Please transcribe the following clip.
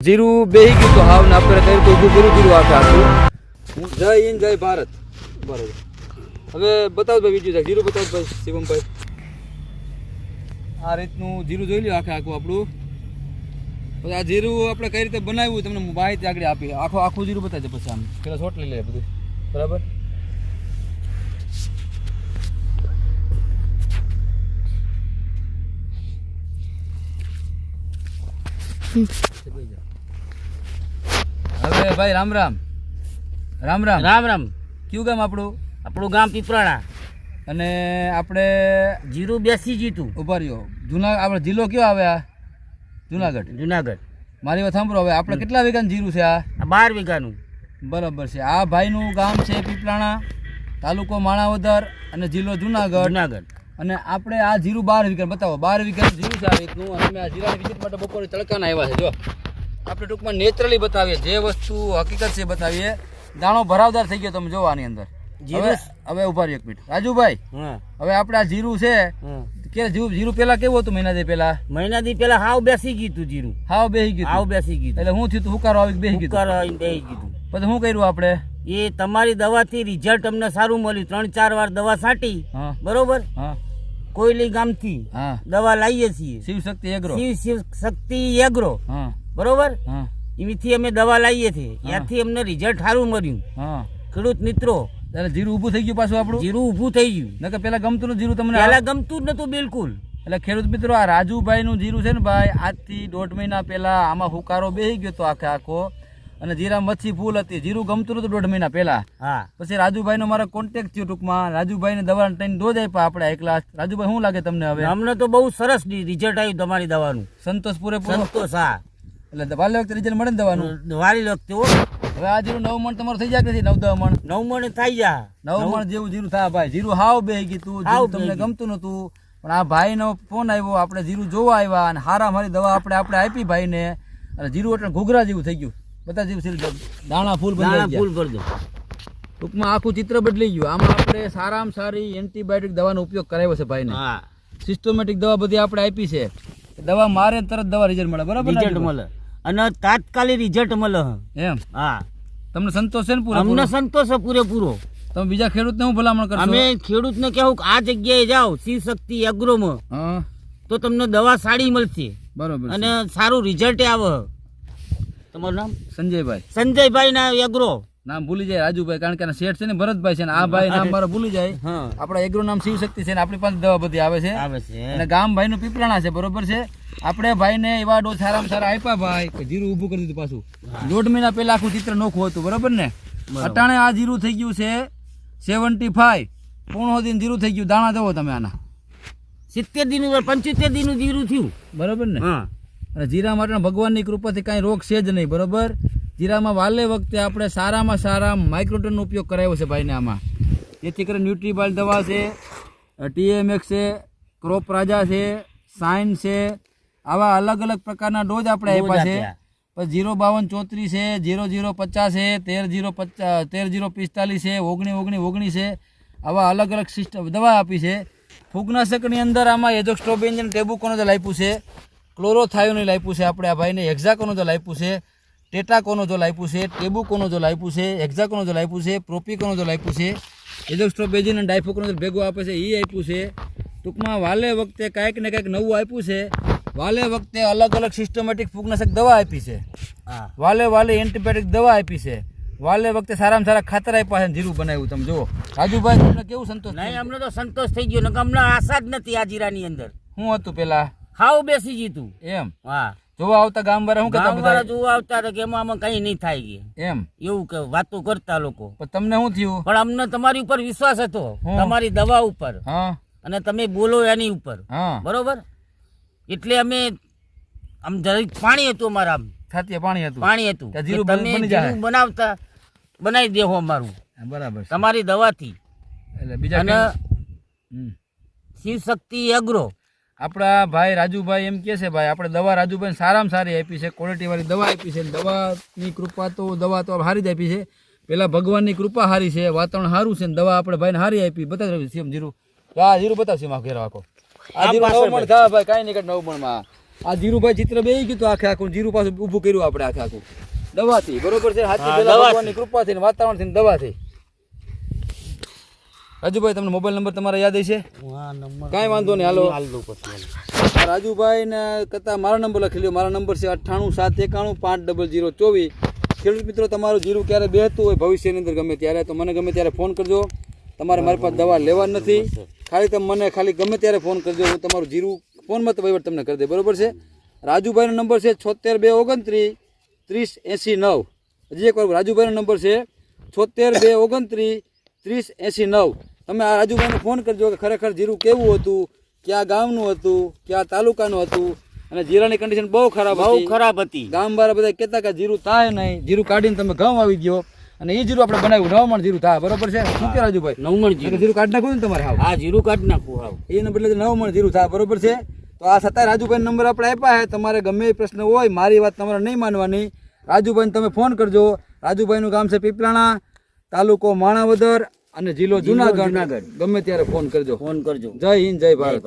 જીરું બેહી ગયું તો હાવ ને આપણે કર્યું તો ઊભું કર્યું જીરું આખું જય હિન્દ જય ભારત. બરાબર. હવે બતાવો ભાઈ વિડીયો જીરું બતાવો ભાઈ શિવમભાઈ. આ રીતનું જીરું જોઈ લ્યો આખું આપણું. પછી આ જીરું આપણે કઈ રીતે બનાવ્યું તમને માહિતી આગળ આપી. આખું જીરું બતાવજો પછી આમ પેલા શોટ લઈ લે બધું. બરાબર. હવે ભાઈ રામ રામ રામ રામ રામ રામ. કયું ગામ આપણું? આપણું ગામ પીપરાણા અને આપણે જીરું બેસી જીતું ઉભા રહ્યો. આપણે જિલ્લો કયો આવે? આ જુનાગઢ. જુનાગઢ. મારી વાત સાંભળો. હવે આપણે કેટલા વીઘાનું જીરું છે આ? 12 વીઘાનું. બરાબર છે. આ ભાઈનું ગામ છે પીપલાણા, તાલુકો માણાવદર અને જિલ્લો જુનાગઢ. જુનાગઢ. અને આપણે આ જીરું 12 વીઘા બતાવો. 12 વીઘાનું જીરું છે આ રીતનું. અને અમે આ જીરાની વિઝિટ માટે બપોરે તડકાના આવ્યા છે. જો આપણે ટૂંકમાં નેચરલી બતાવીએ, જે વસ્તુ હકીકત છે બતાવીએ. દાણો ભરાવદાર થઈ ગયો તમે જોવો આની અંદર. હવે ઉભા રહ્યો એક મિનિટ રાજુભાઈ. હવે આપણે આ જીરું છે કે જીરું પેલા કેવું હતું? મહિના દી પેલા હાવ બેસી ગયું તું જીરું. હાવ બેસી ગયું. હાવ બેસી ગયું. એટલે હું થયું તું? હુકારો આવી બેસી ગયું. હુકારો આવીને બેસી ગયું. પછી શું કર્યું આપણે? એ તમારી દવાથી રિઝલ્ટ અમને સારું મળ્યું. 3-4 વાર દવા છાંટી. બરોબર. હા. કોયલી ગામથી દવા લાવીએ છીએ. શિવ શક્તિ એગ્રો. શિવ શક્તિ એગ્રો. હા. બરોબર. હા. એમાંથી અમે દવા લાવીએ છીએ. ત્યાંથી અમને રિઝલ્ટ સારું મળ્યું. હા. ખેડૂત મિત્રો, એટલે જીરું ઊભું થઈ ગયું પાછું આપણું. જીરું ઊભું થઈ ગયું. નકર પેલા ગમતું નું જીરું તમને? પેલા ગમતું જ નતું બિલકુલ. એટલે ખેડૂત મિત્રો, આ રાજુભાઈ નું જીરું છે ને ભાઈ, આજથી 1.5 મહિના પહેલા આમાં હુકારો બેસી ગયો તો આખો. અને જીરા મચ્છી ફૂલ હતી. જીરું ગમતું નતું 1.5 મહિના પહેલા. હા. પછી રાજુભાઈ નો મારો કોન્ટેક્ટ થયો ટૂંકમાં. રાજુભાઈ ને દવા 3 ડોઝ આપ્યા આપણે એકલા. રાજુભાઈ શું લાગે તમને? હવે અમને તો બહુ સરસ રિઝલ્ટ આવ્યું તમારી દવાનું. સંતોષ પૂરેપૂરો? સંતોષ. હા. એટલે વાલી વખતે રિઝલ્ટ મળે ને દવાનું? વાલી વખતે. હવે આ જીરું 9 મણ તમારું થઈ જાય કે 9-10 મણ? 9 મણ થઈ જાય. 9 મણ જેવું જીરું થાય ભાઈ. જીરું હાવ બેહી ગયું. જીરું તમને ગમતું નતું, પણ આ ભાઈનો ફોન આવ્યો, આપણે જીરું જોવા આવ્યા અને હારા મારી દવા આપણે આપી ભાઈને. અને જીરું એટલે ઘૂઘરા જેવું થઈ ગયું. બધા જેવું દાણા ફૂલ ભરજો. ટૂંકમાં આખું ચિત્ર બદલી ગયું. આમાં આપણે સારામાં સારી એન્ટીબાયોટિક દવાનો ઉપયોગ કરાવ્યો છે ભાઈને. સિસ્ટમેટિક દવા બધી આપણે આપી છે. દવા મારે તરત દવા રિઝલ્ટ મળે. બરાબર. રિઝલ્ટ મળે અને તાત્કાલિક રિઝલ્ટ મળે. એમ? હા. તમને સંતોષ છે ને પૂરો? અમને સંતોષ છે પૂરેપૂરો. તમે બીજા ખેડૂતને હું ભલામણ કરશો? અમે ખેડૂતને કહેવું કે આ જગ્યાએ જાઓ શિવ શક્તિ એગ્રોમાં, તો તમને દવા સારી મળશે. બરોબર. અને સારું રિઝલ્ટ આવે. તમારું નામ? સંજયભાઈ. સંજયભાઈ ના એગ્રો. નામ ભૂલી જાય રાજુભાઈ, કારણ કે શેઠ છે ને ભરતભાઈ છે ને આ ભાઈ નામ મારો ભૂલી જાય. આપણા એગ્રો નામ શિવ શક્તિ છે ને આપણી પાસે દવા બધી આવે છે. અને ગામ ભાઈ નું પીપળાણા છે. બરોબર છે. આપણે ભાઈને એવા ડોઝ સારામાં સારા આપ્યા ભાઈ કે જીરું ઊભું કરી દીધું પાછું. 1.5 મહિના પહેલા આખું ચિત્ર નોખું હતું. બરોબર ને? અટાણે આ જીરું થઈ ગયું છે 75. પૂર્ણ દિન જીરું થઈ ગયું. દાણા જવો તમે આના 70 દિન 75 દિન જીરું થયું. બરોબર ને? અને જીરા માટે ભગવાનની કૃપાથી કાંઈ રોગ છે જ નહીં. બરોબર. જીરામાં વાલે વખતે આપણે સારામાં સારા માઇક્રોટનનો ઉપયોગ કરાવ્યો છે ભાઈને આમાં. જેથી કરીને ન્યુટ્રીબાલ દવા છે, TMX છે, ક્રોપ રાજા છે, સાઇન છે, આવા અલગ અલગ પ્રકારના ડોઝ આપણે આપ્યા છે. પછી 05234 છે, 0050 છે, 13045 છે, 1919 છે. આવા અલગ અલગ સિસ્ટમ દવા આપી છે. ફૂગનાશકની અંદર આમાં એઝોસ્ટ્રોબેન્ઝન ટેબુકોનોઝોલ આપ્યું છે, ક્લોરોથાયોનિલ આપ્યું છે આપણે આ ભાઈને, હેક્ઝાકોનોઝોલ આપ્યું છે, ટેટાકોનોઝોલ આપ્યું છે, ટેબુકોનોઝોલ આપ્યું છે, હેક્ઝાકોનોઝોલ આપ્યું છે, પ્રોપિકોનોઝોલ આપ્યું છે, એઝોસ્ટ્રોબેન્ઝન અને ડાયફોકોનોઝોલ ભેગું આપે છે એ આપ્યું છે. ટૂંકમાં વાલે વખતે કાંઈક ને કાંઈક નવું આપ્યું છે. વાલે વખતે અલગ અલગ સિસ્ટમેટિક ફૂગનાશક દવા આપી છે. વાલે એન્ટીબાયોટિક દવા આપી છે. વાલે વખતે સારામાં સારા ખાતર આપ્યા છે. જીરું બનાવ્યું. તમે જુઓ રાજુભાઈ, તમને કેવું સંતોષ? નહીં, અમને તો સંતોષ થઈ ગયો. અમને આશા જ નથી આ જીરાની અંદર. શું હતું પેલા? હાવ બેસી જીતું. એમ? હા. જોવા આવતા ગામ વાળા શું કહેતા? બધા જોવા આવતા હતા કે એમાં કઈ નહીં થાય કે એમ એવું કે વાતો કરતા લોકો. પણ તમને શું થયું? પણ અમને તમારી ઉપર વિશ્વાસ હતો, તમારી દવા ઉપર. અને તમે બોલો એની ઉપર. બરોબર. એટલે અમે આમ જરીક પાણી હતું અમારા, આમ છાતીએ પાણી હતું. જીરું બનાવતા બનાવી દેવો અમારું. બરાબર. તમારી દવાથી. એટલે બીજા શિવ શક્તિ એગ્રો આપણા ભાઈ રાજુભાઈ એમ કહે છે ભાઈ આપણે દવા રાજુભાઈ સારામાં સારી આપી છે, ક્વોલિટી વાળી દવા આપી છે. દવાની કૃપા તો દવા તો સારી જ આપી છે. પેલા ભગવાનની કૃપા સારી છે, વાતાવરણ સારું છે, દવા આપણે ભાઈને સારી આપી. બતાવી સીએમ જીરું. આ જીરું બતાવશે માં ઘેર આખો. આ જીરું 9 મણ થાય ભાઈ, કાંઈ નહીં 9 મણમાં. આ જીરુભાઈ ચિત્ર બેહી ગયું તો આખે આખું જીરું પાછું ઊભું કર્યું આપણે આખે આખું દવાથી, બરોબર છે? હાથથી હા, પેલા દવાથી. ભગવાનની કૃપાથી ને વાતાવરણથી ને દવાથી. રાજુભાઈ તમને મોબાઈલ નંબર તમારે યાદ હશે? કાંઈ વાંધો નહીં, હાલો. આ રાજુભાઈ ને કરતા મારો નંબર લખી લ્યો. મારો નંબર છે 9871150024. ખેડૂત મિત્રો, તમારું જીરું ક્યારે બેહતું હોય ભવિષ્યની અંદર ગમે ત્યારે, તો મને ગમે ત્યારે ફોન કરજો. તમારે મારી પાસે દવા લેવા નથી, ખાલી તમે મને ખાલી ગમે ત્યારે ફોન કરજો, હું તમારું જીરું ફોનમાં તો વહીવટ તમને કરી દે, બરોબર છે? રાજુભાઈનો નંબર છે 76229 3089. હજી એકવાર રાજુભાઈનો નંબર છે 76229 3089. તમે આ રાજુભાઈને ફોન કરજો કે ખરેખર જીરું કેવું હતું, કયા ગામનું હતું, કયા તાલુકાનું હતું, અને જીરાની કન્ડિશન બહુ ખરાબ હતી. ગામવાળા બધા કહેતા કે જીરું થાય નહીં, જીરું કાઢીને તમે ઘઉં આવી ગયો, અને એ જીરું આપણે બનાવ્યું 9 મણ જીરું થાય, બરોબર છે? શું કે રાજુભાઈ? 9 મણ જીરું કાઢી નાખવું ને તમારે? હા, જીરું કાઢી નાખવું. હાવ એને બદલે 9 મણ જીરું થાય, બરોબર છે? તો આ છતાંય રાજુભાઈ નંબર આપણે આપ્યા છે. તમારે ગમે એ પ્રશ્ન હોય, મારી વાત તમારે નહીં માનવાની, રાજુભાઈને તમે ફોન કરજો. રાજુભાઈનું ગામ છે પીપલાણા, તાલુકો માણાવદર અને જિલ્લો જુનાગઢ. ગમે ત્યારે ફોન કરજો. ફોન કરજો. જય હિન્દ, જય ભારત.